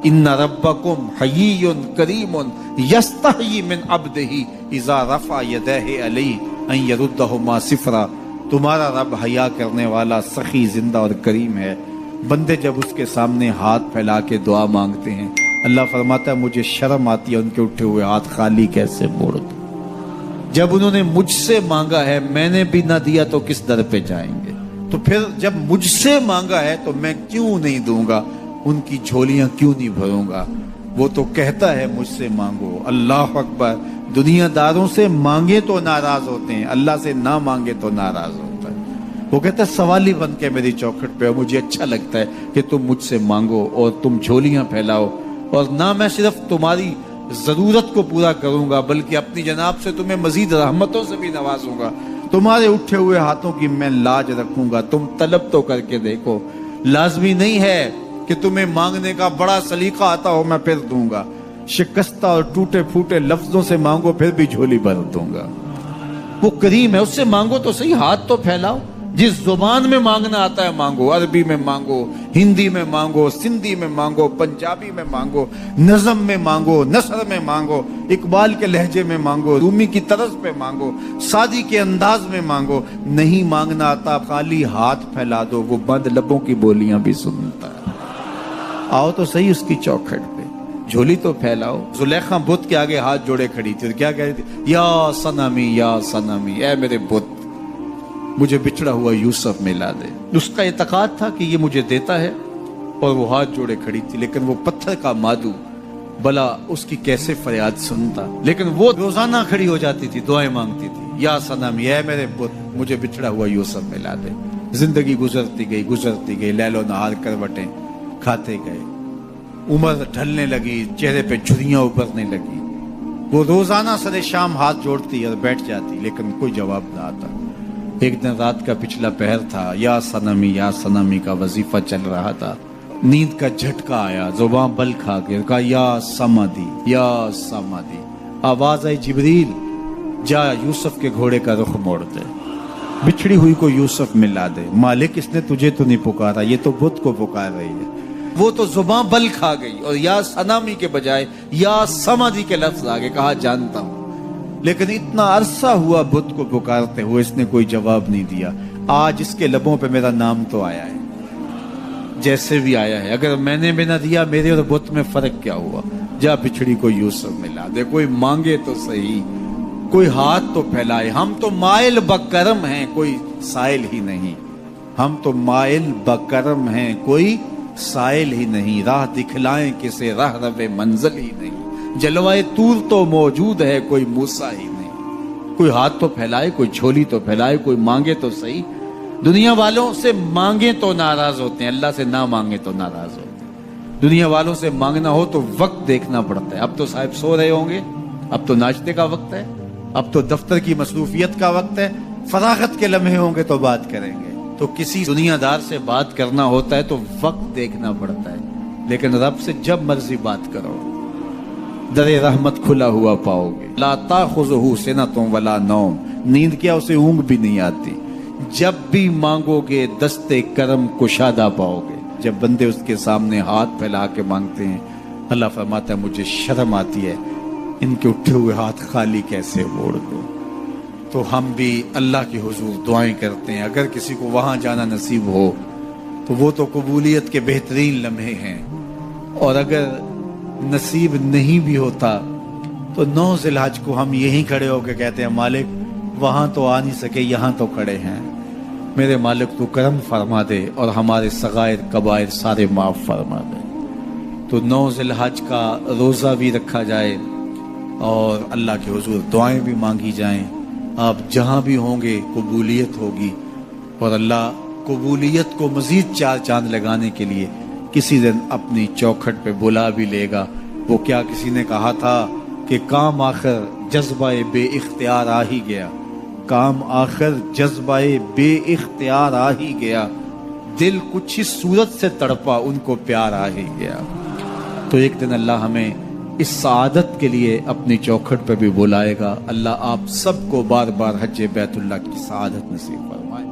ان ربکم حیی کریم یستحیی من عبدہ اذا رفع یدیہ علیہ ان یردہما صفرا. تمہارا رب حیا کرنے والا سخی زندہ اور کریم ہے. بندے جب اس کے سامنے ہاتھ پھیلا کے دعا مانگتے ہیں اللہ فرماتا ہے مجھے شرم آتی ہے ان کے اٹھے ہوئے ہاتھ خالی کیسے موڑ دوں. جب انہوں نے مجھ سے مانگا ہے میں نے بھی نہ دیا تو کس در پہ جائیں گے. تو پھر جب مجھ سے مانگا ہے تو میں کیوں نہیں دوں گا, ان کی جھولیاں کیوں نہیں بھروں گا. وہ تو کہتا ہے مجھ سے مانگو. اللہ اکبر. دنیا داروں سے مانگے تو ناراض ہوتے ہیں, اللہ سے نہ مانگے تو ناراض ہوتا ہے. وہ کہتا ہے سوالی بن کے میری چوکھٹ پہ, مجھے اچھا لگتا ہے کہ تم مجھ سے مانگو اور تم جھولیاں پھیلاؤ, اور نہ میں صرف تمہاری ضرورت کو پورا کروں گا بلکہ اپنی جناب سے تمہیں مزید رحمتوں سے بھی نوازوں گا. تمہارے اٹھے ہوئے ہاتھوں کی میں لاج رکھوں گا. تم طلب تو کر کے دیکھو. لازمی نہیں ہے کہ تمہیں مانگنے کا بڑا سلیقہ آتا ہو میں پھر دوں گا. شکستہ اور ٹوٹے پھوٹے لفظوں سے مانگو پھر بھی جھولی بھر دوں گا. وہ کریم ہے, اس سے مانگو تو صحیح, ہاتھ تو پھیلاؤ. جس زبان میں مانگنا آتا ہے مانگو. عربی میں مانگو, ہندی میں مانگو, سندھی میں مانگو, پنجابی میں مانگو, نظم میں مانگو, نثر میں مانگو, اقبال کے لہجے میں مانگو, رومی کی طرز پہ مانگو, سادی کے انداز میں مانگو. نہیں مانگنا آتا خالی ہاتھ پھیلا دو, وہ بند لبوں کی بولیاں بھی سنتا ہے. آؤ تو صحیح اس کی چوکھٹ پہ, جھولی تو پھیلاؤ. زلیخا بت کے آگے ہاتھ جوڑے کھڑی تھی, کیا کہہ رہی تھی؟ یا صنمی یا صنمی, اے میرے بت مجھے بچھڑا ہوا یوسف ملا دے. اس کا اعتقاد تھا کہ یہ مجھے دیتا ہے, اور وہ ہاتھ جوڑے کھڑی تھی. لیکن وہ پتھر کا مادو بلا اس کی کیسے فریاد سنتا. لیکن وہ روزانہ کھڑی ہو جاتی تھی, دعائیں مانگتی تھی, یا صنمی اے میرے بت مجھے بچھڑا ہوا یوسف ملا دے. زندگی گزرتی گئی, لیل و نہار کروٹیں کھاتے گئے. عمر ڈھلنے لگی, چہرے پہ جھریاں ابھرنے لگی. وہ روزانہ سر شام ہاتھ جوڑتی اور بیٹھ جاتی, لیکن کوئی جواب نہ آتا. ایک دن رات کا پچھلا پہر تھا, یا صنمی کا وظیفہ چل رہا تھا. نیند کا جھٹکا آیا, زبان بل کھا کے کہا یا سمادی. آواز آئی جبریل جا یوسف کے گھوڑے کا رخ موڑ دے, بچھڑی ہوئی کو یوسف ملا دے. مالک اس نے تجھے تو نہیں پکارا, یہ تو بت کو پکار رہی ہے. وہ تو زبان بل کھا گئی اور یا صنمی کے بجائے یا سمادی کے لفظ آگے. کہا جانتا ہوں, لیکن اتنا عرصہ ہوا بت کو پکارتے ہوئے, اس نے کوئی جواب نہیں دیا. آج اس کے لبوں پہ میرا نام تو آیا ہے, جیسے بھی آیا ہے. اگر میں نے بھی نہ دیا, میرے اور بت میں فرق کیا ہوا. جا بچھڑی کو یوسف ملا دے. کوئی مانگے تو صحیح, کوئی ہاتھ تو پھیلائے. ہم تو مائل بکرم ہیں, کوئی سائل ہی نہیں. ہم تو مائل بکرم ہیں, کوئی سائل ہی نہیں. راہ دکھلائیں کسے راہ رب منزل ہی نہیں. جلوائے طور تو موجود ہے, کوئی موسیٰ ہی نہیں. کوئی ہاتھ تو پھیلائے, کوئی جھولی تو پھیلائے, کوئی مانگے تو صحیح. دنیا والوں سے مانگے تو ناراض ہوتے ہیں, اللہ سے نہ مانگے تو ناراض ہوتے ہیں. دنیا والوں سے مانگنا ہو تو وقت دیکھنا پڑتا ہے. اب تو صاحب سو رہے ہوں گے, اب تو ناشتے کا وقت ہے, اب تو دفتر کی مصروفیت کا وقت ہے, فراغت کے لمحے ہوں گے تو بات کریں گے. تو کسی دنیا دار سے بات کرنا ہوتا ہے تو وقت دیکھنا پڑتا ہے. لیکن رب سے جب مرضی بات کرو, در رحمت کھلا ہوا پاؤ گے. لا تاخذہ سنۃ ولا نوم, نیند کیا اسے اونگ بھی نہیں آتی. جب بھی مانگو گے دستے کرم کشادہ پاؤ گے. جب بندے اس کے سامنے ہاتھ پھیلا کے مانگتے ہیں, اللہ فرماتا ہے مجھے شرم آتی ہے, ان کے اٹھے ہوئے ہاتھ خالی کیسے موڑ دو. تو ہم بھی اللہ کے حضور دعائیں کرتے ہیں. اگر کسی کو وہاں جانا نصیب ہو تو وہ تو قبولیت کے بہترین لمحے ہیں, اور اگر نصیب نہیں بھی ہوتا تو 9 ذی الحج کو ہم یہیں کھڑے ہو کے کہتے ہیں مالک وہاں تو آ نہیں سکے, یہاں تو کھڑے ہیں. میرے مالک تو کرم فرما دے اور ہمارے صغائر کبائر سارے معاف فرما دے. تو 9 ذی الحج کا روزہ بھی رکھا جائے اور اللہ کے حضور دعائیں بھی مانگی جائیں. آپ جہاں بھی ہوں گے قبولیت ہوگی, اور اللہ قبولیت کو مزید 4 چاند لگانے کے لیے کسی دن اپنی چوکھٹ پہ بلا بھی لے گا. وہ کیا کسی نے کہا تھا کہ کام آخر جذبہ بے اختیار آ ہی گیا, کام آخر جذبہ بے اختیار آ ہی گیا, دل کچھ اس صورت سے تڑپا ان کو پیار آ ہی گیا. تو ایک دن اللہ ہمیں اس سعادت کے لیے اپنی چوکھٹ پہ بھی بلائے گا. اللہ آپ سب کو بار بار حج بیت اللہ کی سعادت نصیب فرمائے.